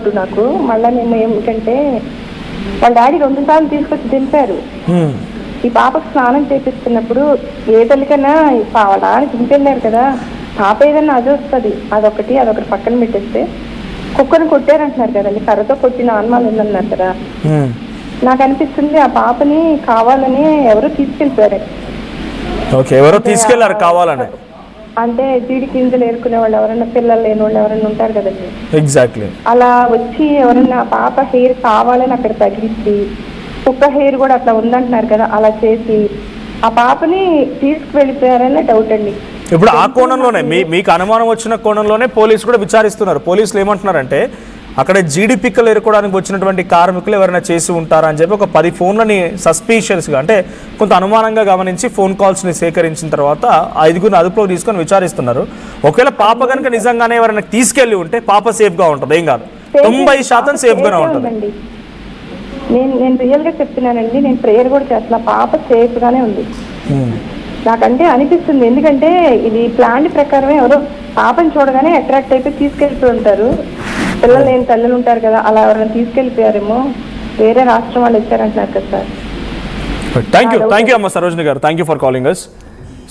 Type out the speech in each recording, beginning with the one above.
Doubt నాకు. మళ్ళీ మేము ఏమిటంటే వాళ్ళ డాడీ 2 సార్లు తీసుకొచ్చి దింపారు. ఈ పాపకు స్నానం చేపిస్తున్నప్పుడు ఏ తల్లికన్నా వాళ్ళ డాడీ దింపెళ్ళారు కదా, పాప ఏదన్నా అది వస్తుంది, అదొకటి పక్కన పెట్టేస్తే కుక్కను కొట్టారంటున్నారు కదండి, కర్రతో కొట్టిన ఆన్మాలు ఉందన్నారు కదా. నాకు అనిపిస్తుంది ఆ పాపని కావాలని ఎవరో తీసుకెళ్ళిపోయారు. ఎవరో తీసుకెళ్లారు కావాలని. అంటే జీడి గింజలు ఏరుకునే వాళ్ళు ఎవరైనా, పిల్లలు లేని వాళ్ళు ఎవరైనా ఉంటారు కదండి. ఎగ్జాక్ట్లీ. అలా వచ్చి ఎవరైనా పాప హెయిర్ కావాలని అక్కడ తగిలించి, కుక్క హెయిర్ కూడా అట్లా ఉందంటున్నారు కదా, అలా చేసి ఆ పాపని తీసుకువెళ్ళిపోయారనే డౌట్ అండి. ఇప్పుడు ఆ కోణంలోనే మీకు అనుమానం వచ్చిన కోణంలోనే పోలీసు కూడా విచారిస్తున్నారు. పోలీసులు ఏమంటున్నారంటే అక్కడ జీడి పిక్కలు ఎరుకోవడానికి వచ్చినటువంటి కార్మికులు ఎవరైనా చేసి ఉంటారా అని చెప్పి ఒక 10 ఫోన్లని సస్పీషియస్గా, అంటే కొంత అనుమానంగా గమనించి ఫోన్ కాల్స్ని సేకరించిన తర్వాత 5గురిని అదుపులోకి తీసుకొని విచారిస్తున్నారు. ఒకవేళ పాప కనుక నిజంగానే ఎవరైనా తీసుకెళ్ళి ఉంటే పాప సేఫ్గా ఉంటుంది, ఏం కాదు, 90% సేఫ్గానే ఉంటుంది. నేను రియల్గా చెప్తున్నానండి, నేను ప్రేయర్ కూడా చేస్తున్నా, పాప సేఫ్గానే ఉంది నాకంటే అనిపిస్తుంది. ఎందుకంటే ఇది ప్లాన్ ప్రకారమే ఎవరో పాపని చూడగానే అట్రాక్ట్ అయిపోయి తీసుకెళ్తూ ఉంటారు. పిల్లలు లేని తల్లులు ఉంటారు కదా, అలా ఎవరైనా తీసుకెళ్ళిపోయారేమో, వేరే రాష్ట్రం వాళ్ళు వచ్చారంటున్నారు కదా సార్. థ్యాంక్ యూ అమ్మ Sarojini garu, thank you for calling us.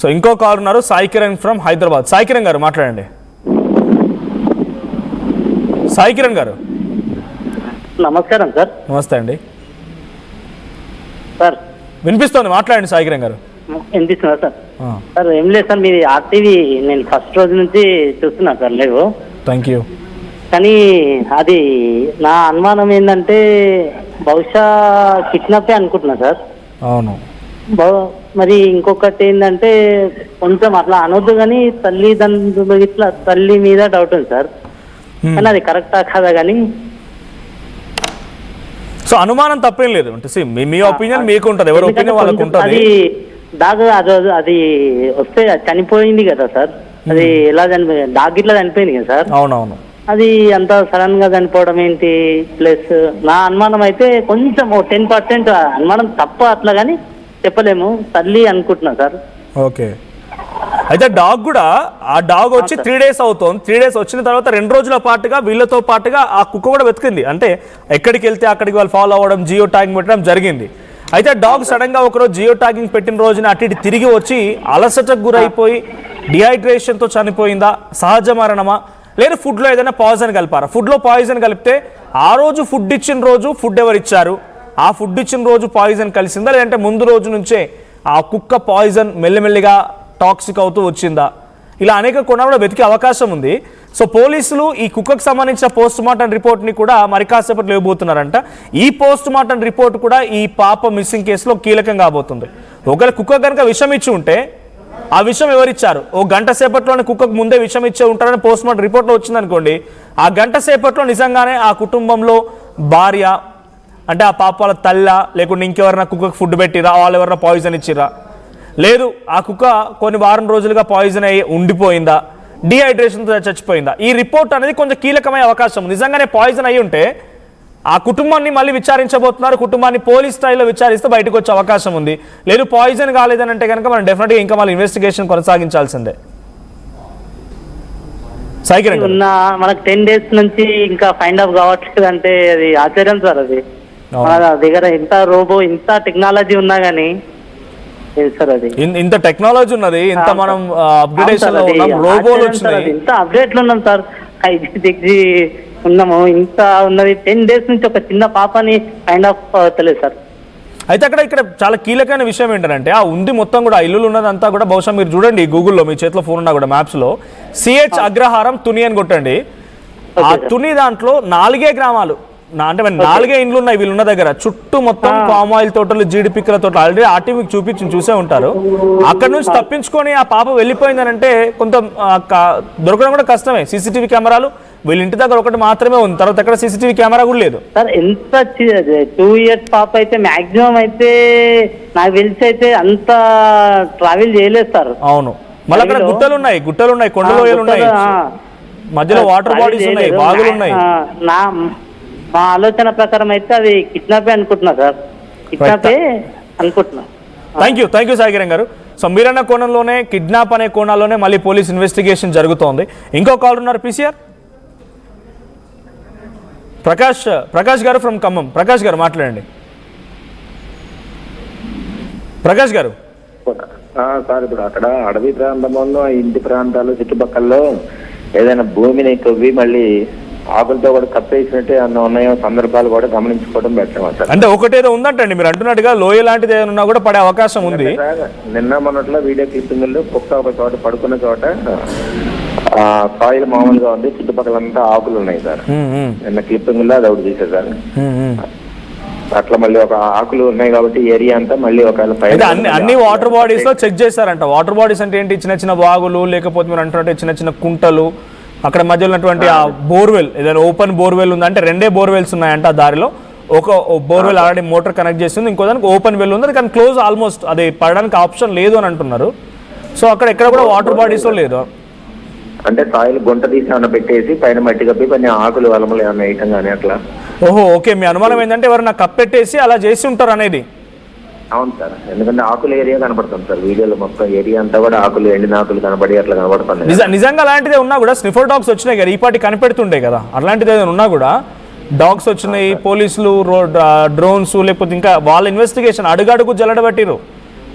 So ఇంకో కాల్ ఉన్నారు, సాయి కిరణ్ ఫ్రమ్ హైదరాబాద్. సాయి కిరణ్ గారు మాట్లాడండి. సాయి కిరణ్ గారు నమస్కారం సార్. నమస్తే అండి సార్. వినిపిస్తోంది, మాట్లాడండి సాయి కిరణ్ గారు. వినిపిస్తున్నా సార్. సార్ ఏం లేదు సార్, మీది ఆర్టీవీ నేను ఫస్ట్ రోజు నుంచి చూస్తున్నా సార్ లేవు. Thank you. కానీ అది నా అనుమానం ఏంటంటే బహుశా కిడ్నాపే అనుకుంటున్నా సార్. అవును. మరి ఇంకొకటి ఏంటంటే కొంచెం అట్లా అనొద్దు కానీ తల్లిదండ్రులు ఇట్లా తల్లి మీద డౌట్ ఉంది సార్. కానీ అది కరెక్టా కాదా కానీ. సో అనుమానం తప్పేం లేదు, అంటే మీ ఒపీనియన్ మీకు ఉంటుంది, ఎవరి ఒపీనియన్ వాళ్ళకు ఉంటుంది. అది వస్తే చనిపోయింది కదా సార్, అది ఎలా చనిపోయింది, డాగ్ ఇట్లా చనిపోయింది కదా సార్. అవునవును. అది అంత సడన్ గా చనిపోవడం ఏంటి? ప్లస్ నా అనుమానం అయితే కొంచెం 10% అనుమానం తప్ప, అట్లా కానీ చెప్పలేము, తల్లి అనుకుంటున్నా సార్. ఓకే. అయితే డాగ్ కూడా, ఆ డాగ్ వచ్చి 3 days అవుతుంది. 3 days వచ్చిన తర్వాత 2 రోజుల పాటుగా వీళ్ళతో పాటుగా ఆ కుక్క కూడా వెతికింది. అంటే ఎక్కడికి వెళ్తే అక్కడికి వాళ్ళు ఫాలో అవ్వడం, జియో ట్యాగింగ్ పెట్టడం జరిగింది. అయితే డాగ్ సడన్ గా ఒకరోజు జియో ట్యాగింగ్ పెట్టిన రోజున అటు ఇటు తిరిగి వచ్చి అలసటకు గురైపోయి డిహైడ్రేషన్తో చనిపోయిందా, సహజ మరణమా, లేదా ఫుడ్లో ఏదైనా పాయిజన్ కలిపారా? ఫుడ్లో పాయిజన్ కలిపితే ఆ రోజు ఫుడ్ ఇచ్చిన రోజు ఫుడ్ ఎవరు ఇచ్చారు, ఆ ఫుడ్ ఇచ్చిన రోజు పాయిజన్ కలిసిందా, లేదంటే ముందు రోజు నుంచే ఆ కుక్క పాయిజన్ మెల్లిమెల్లిగా టాక్సిక్ అవుతూ వచ్చిందా? ఇలా అనేక కోణాల్లో వెతికే అవకాశం ఉంది. సో పోలీసులు ఈ కుక్కకు సంబంధించిన పోస్ట్ మార్టం రిపోర్ట్ని కూడా మరి కాసేపట్లో ఇవ్వబోతున్నారంట. ఈ పోస్ట్ మార్టం రిపోర్ట్ కూడా ఈ పాప మిస్సింగ్ కేసులో కీలకం కాబోతుంది. ఒకవేళ కుక్క కనుక విషం ఇచ్చి ఉంటే ఆ విషయం ఎవరిచ్చారు, ఓ గంట సేపట్లోనే కుక్కకు ముందే విషం ఇచ్చే ఉంటారని పోస్ట్ మార్టం రిపోర్ట్లో వచ్చిందనుకోండి, ఆ గంట సేపట్లో నిజంగానే ఆ కుటుంబంలో భార్య, అంటే ఆ పాప వాళ్ళ తల్ల, లేకుంటే ఇంకెవరైనా కుక్కకు ఫుడ్ పెట్టిరా, వాళ్ళు ఎవరైనా పాయిజన్ ఇచ్చిరా, లేదు ఆ కుక్క కొన్ని వారం రోజులుగా పాయిజన్ అయ్యి ఉండిపోయిందా, డిహైడ్రేషన్తో చచ్చిపోయిందా, ఈ రిపోర్ట్ అనేది కొంచెం కీలకమయ్యే అవకాశం ఉంది. నిజంగానే పాయిజన్ అయ్యి ఉంటే ఆ కుటుంబాన్ని మళ్ళీ విచారించబోతున్నారు, కుటుంబాన్ని పోలీస్ స్థాయిలో విచారిస్తే బయటకు వచ్చే అవకాశం ఉంది. లేదు పాయిజన్ కాలేదని అంటే కనుక మనం డెఫినెట్గా ఇంకా మళ్ళీ ఇన్వెస్టిగేషన్ కొనసాగించాల్సిందే. మనకు 10 days నుంచి ఇంకా ఫైండ్ అవుట్ కావట్లేదు అంటే అది ఆశ్చర్యం సార్. అది మన దగ్గర ఇంత ఇంత టెక్నాలజీ ఉన్నా గానీ సార్, అది ఇంత టెక్నాలజీ ఉన్నది, ఇంత మనం అప్గ్రేడేషన్ లో ఉన్నాం, రోబోలు వచ్చినాయి, ఇంత అప్డేట్లు ఉన్నాం సార్, 5G ఉన్నాము, ఇంత ఉన్నది. 10 days నుంచి ఒక చిన్న పాపని ఫైండ్ అవుట్ అవుతలేదు సార్. అయితే ఇక్కడ చాలా కీలకమైన విషయం ఏంటంటే ఆ ఉంది మొత్తం కూడా ఇల్లులు ఉన్నదంతా కూడా, బహుశా మీరు చూడండి గూగుల్లో, మీ చేతిలో ఫోన్ ఉన్నా కూడా మ్యాప్స్లో CH అగ్రహారం తుని అని కొట్టండి. ఆ తుని దాంట్లో 4 గ్రామాలు, అంటే 4 ఇండ్లు ఉన్నాయి వీళ్ళున్న దగ్గర. చుట్టూ మొత్తం పామ్ ఆయిల్ తోటలు, జీడి పిక్కల తోటలు, ఆల్రెడీ ఆర్టీ మీకు చూసే ఉంటారు. అక్కడ నుంచి తప్పించుకొని ఆ పాప వెళ్ళిపోయిందని అంటే కొంత దొరకడం కూడా కష్టమే. CCTV కెమెరాలు వీళ్ళ ఇంటి దగ్గర ఒకటి మాత్రమే ఉంది, తర్వాత ఎక్కడ CCTV కెమెరా కూడా లేదు సార్. ఎంత 2 years పాప అయితే మాక్సిమం అయితే నాకు తెలిసి అయితే అంత ట్రావెల్ చేయలేదు సార్. అవును. మళ్ళీ అక్కడ గుట్టలు ఉన్నాయి, కొండలోయలు ఉన్నాయి, మధ్యలో వాటర్ బాడీస్ ఉన్నాయి, బాగులు ఉన్నాయి. మా ఆలోచన ప్రకారం అయితే అది కిడ్నాపే అనుకుంటున్నా సార్, కిడ్నాపే అనుకుంటున్నా. థ్యాంక్ యూ సాయికిరణ్ గారు. సో మీరన్న కోణంలోనే, కిడ్నాప్ అనే కోణంలోనే మళ్ళీ పోలీస్ ఇన్వెస్టిగేషన్ జరుగుతోంది. ఇంకో కాల్ ఉన్నారు, ప్రకాష్ గారు ఫ్రమ్ ఖమ్మం. ప్రకాష్ గారు మాట్లాడండి. ప్రకాష్ గారు. సార్ ఇప్పుడు అక్కడ అడవి ప్రాంతంలో ఇంటి ప్రాంతాలు చుట్టుపక్కల ఏదైనా భూమిని తవ్వి మళ్ళీ ఆకులతో కూడా కప్పేసినట్టే అన్న ఉన్నాయో సందర్భాలు కూడా గమనించుకోవడం బెటర్ సార్. అంటే ఒకటేదో ఉందంటండి మీరు అంటున్నట్టుగా లోయ లాంటిది ఏదైనా ఉన్నా కూడా పడే అవకాశం ఉంది. నిన్న మొన్నట్లో వీడియో క్లిప్పింగ్లో కుక్క ఒక చోట పడుకున్న చోట సాయిల్ మామూలుగా ఉంది, చుట్టుపక్కలంతా ఆకులు ఉన్నాయి సార్. నిన్న క్లిప్పింగ్ లో అది ఒకటి చూసారు సార్. అట్లా మళ్ళీ ఒక ఆకులు ఉన్నాయి కాబట్టి ఏరియా అంతా మళ్ళీ ఒకవేళ అన్ని వాటర్ బాడీస్ లో చెక్ చేశారంట. వాటర్ బాడీస్ అంటే ఏంటి? చిన్న చిన్న వాగులు, లేకపోతే మీరు అంటున్నట్టు చిన్న చిన్న కుంటలు, అక్కడ మధ్యలో ఉన్నటువంటి ఆ బోర్వెల్, ఏదైనా ఓపెన్ బోర్వెల్ ఉందంటే 2 బోర్వెల్స్ ఉన్నాయంట ఆ దారిలో. ఒక బోర్వెల్ ఆల్రెడీ మోటార్ కనెక్ట్ చేస్తుంది, ఇంకో దానికి ఓపెన్ వెల్ ఉంది, కానీ క్లోజ్ ఆల్మోస్ట్, అది పడడానికి ఆప్షన్ లేదు అని అంటున్నారు. సో అక్కడ ఎక్కడ కూడా వాటర్ బాడీస్ లో లేదు. అంటే సాయిల్ గుంట తీసి ఏమైనా పెట్టేసి పైన మట్టి కప్పి కొన్ని ఆకులు వలమలు ఏమైనా వేయటం కానీ అట్లా. ఓహో, ఓకే. మీ అనుమానం ఏంటంటే ఎవరైనా కప్పెట్టేసి అలా చేసి ఉంటారు అనేది. అవును సార్, ఎందుకంటే ఆకుల ఏరియా కనపడుతుంది సార్ వీడియోలో, మొత్తం ఏరియా అంతా కూడా ఆకులు, ఎండిన ఆకులు కనపడి అట్లా కనపడుతుంది. నిజంగా అలాంటిదే ఉన్నా కూడా స్నిఫర్ డాగ్స్ వచ్చినాయి కదా, ఈ పాటి కనిపెడుతుండే కదా. అలాంటిది ఏదైనా ఉన్నా కూడా డాగ్స్ వచ్చినాయి, పోలీసులు డ్రోన్స్, లేకపోతే ఇంకా వాళ్ళ ఇన్వెస్టిగేషన్ అడుగడుగు జల్లడబట్టిరు,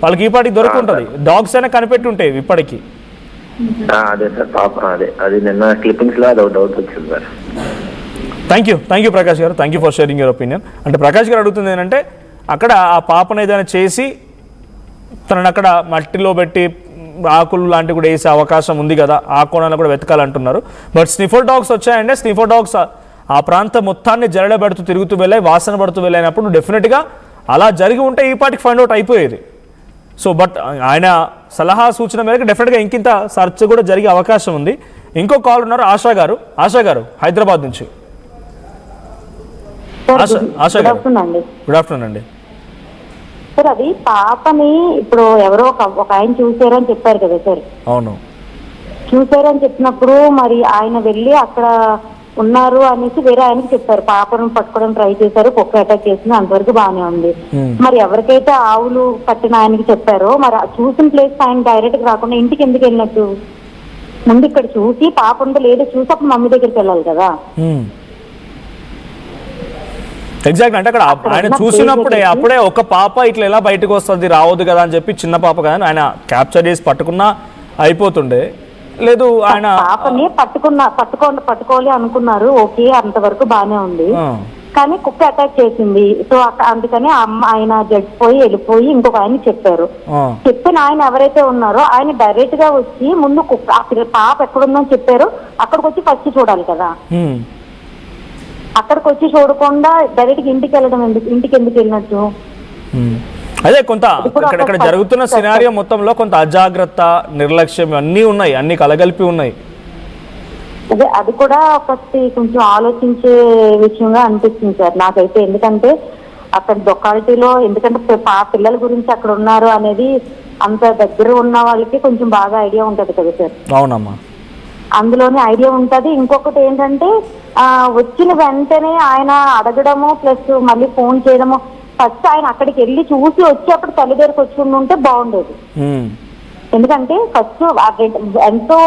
వాళ్ళకి ఈ పాటికి దొరుకుంటుంది. డాగ్స్ అయినా కనిపెట్టి ఉంటాయి ఇప్పటికి. అదే సార్ పాపం, అది నిన్న క్లిప్పింగ్స్ లో అది ఒక డౌట్ వచ్చింది సార్. థ్యాంక్ యూ ప్రకాష్ గారు, thank you for sharing your opinion. అంటే ప్రకాష్ గారు అడుగుతుంది ఏంటంటే అక్కడ ఆ పాపను ఏదైనా చేసి తనని అక్కడ మట్టిలో పెట్టి ఆకులు లాంటివి కూడా వేసే అవకాశం ఉంది కదా, ఆ కోణాలు కూడా వెతకాలంటున్నారు. బట్ స్నిఫర్ డాగ్స్ వచ్చాయంటే స్నిఫర్ డాగ్స్ ఆ ప్రాంతం మొత్తాన్ని జరడబెడుతూ తిరుగుతూ వెళ్ళాయి, వాసన పడుతూ వెళ్ళినప్పుడు డెఫినెట్గా అలా జరిగి ఉంటే ఈ పాటికి ఫైండ్ అవుట్ అయిపోయేది. సో బట్ ఆయన సలహా సూచన మేరకు డెఫినెట్గా ఇంకింత సర్చ్ కూడా జరిగే అవకాశం ఉంది. ఇంకో కాల్ ఉన్నారు, ఆశా గారు హైదరాబాద్ నుంచి. ఆశా గారు, గుడ్ ఆఫ్టర్నూన్ అండి. సార్ అది పాపని ఇప్పుడు ఎవరో ఒక ఆయన చూసారని చెప్పారు కదా సార్. అవును, చూసారని చెప్పినప్పుడు మరి ఆయన వెళ్ళి అక్కడ ఉన్నారు అనేసి వేరే ఆయనకి చెప్పారు. పాపను పట్టుకోవడం ట్రై చేశారు, కుక్క అటాక్ చేసింది, అంతవరకు బాగానే ఉంది. మరి ఎవరికైతే ఆవులు పట్టిన ఆయనకి చెప్పారో మరి చూసిన ప్లేస్ ఆయన డైరెక్ట్ రాకుండా ఇంటికి ఎందుకు వెళ్ళినట్టు? ముందు ఇక్కడ చూసి పాప ఉందో లేదో చూసి అప్పుడు మమ్మీ దగ్గరికి వెళ్ళాలి కదా. ఎగ్జాక్ట్. అంటే అక్కడ ఆయన చూసినప్పుడే అప్పుడే ఒక పాప ఇట్లా ఎలా బయటకు వస్తుంది, రావద్దు కదా అని చెప్పి చిన్న పాప కదా ఆయన క్యాప్చర్ చేసి పట్టుకున్నా అయిపోతుండే. లేదు ఆయన పాపని పట్టుకోవాలి అనుకున్నారు, ఓకే అంతవరకు బానే ఉంది. కానీ కుక్క అటాక్ చేసింది, సో అందుకని ఆయన జడ్జిపోయి వెళ్ళిపోయి ఇంకొక ఆయన చెప్పారు. చెప్పిన ఆయన ఎవరైతే ఉన్నారో ఆయన డైరెక్ట్ గా వచ్చి ముందు కుక్క పాప ఎక్కడుందని చెప్పారు, అక్కడికి వచ్చి ఫస్ట్ చూడాలి కదా. అక్కడికి వచ్చి చూడకుండా డైరెక్ట్ ఇంటికి వెళ్ళడం ఇంటికి ఎందుకు వెళ్ళినట్టు? అదే కొంత ఇక్కడ జరుగుతున్న సినారియో మొత్తంలో కొంత అజాగ్రత్త, నిర్లక్ష్యం అన్నీ ఉన్నాయి, అన్ని కలగలిపి ఉన్నాయి. అదే అది కూడా ఒకటి కొంచెం ఆలోచించే విషయంగా అనిపిస్తుంది సార్ నాకైతే. ఎందుకంటే అక్కడ లొకాలిటీలో, ఎందుకంటే పిల్లల గురించి అక్కడ ఉన్నారు అనేది అంత దగ్గర ఉన్న వాళ్ళకి కొంచెం బాగా ఐడియా ఉంటది కదా సార్. అవునమ్మా, అందులోనే ఐడియా ఉంటది. ఇంకొకటి ఏంటంటే వచ్చిన వెంటనే ఆయన అడగడము ప్లస్ మళ్ళీ ఫోన్ చేయడము, ఫస్ట్ ఆయన అక్కడికి వెళ్ళి చూసి వచ్చి అప్పుడు తల్లి దగ్గరకు వచ్చి ఉంటే బాగుండేది. ఎందుకంటే ఫస్ట్ ఎంతో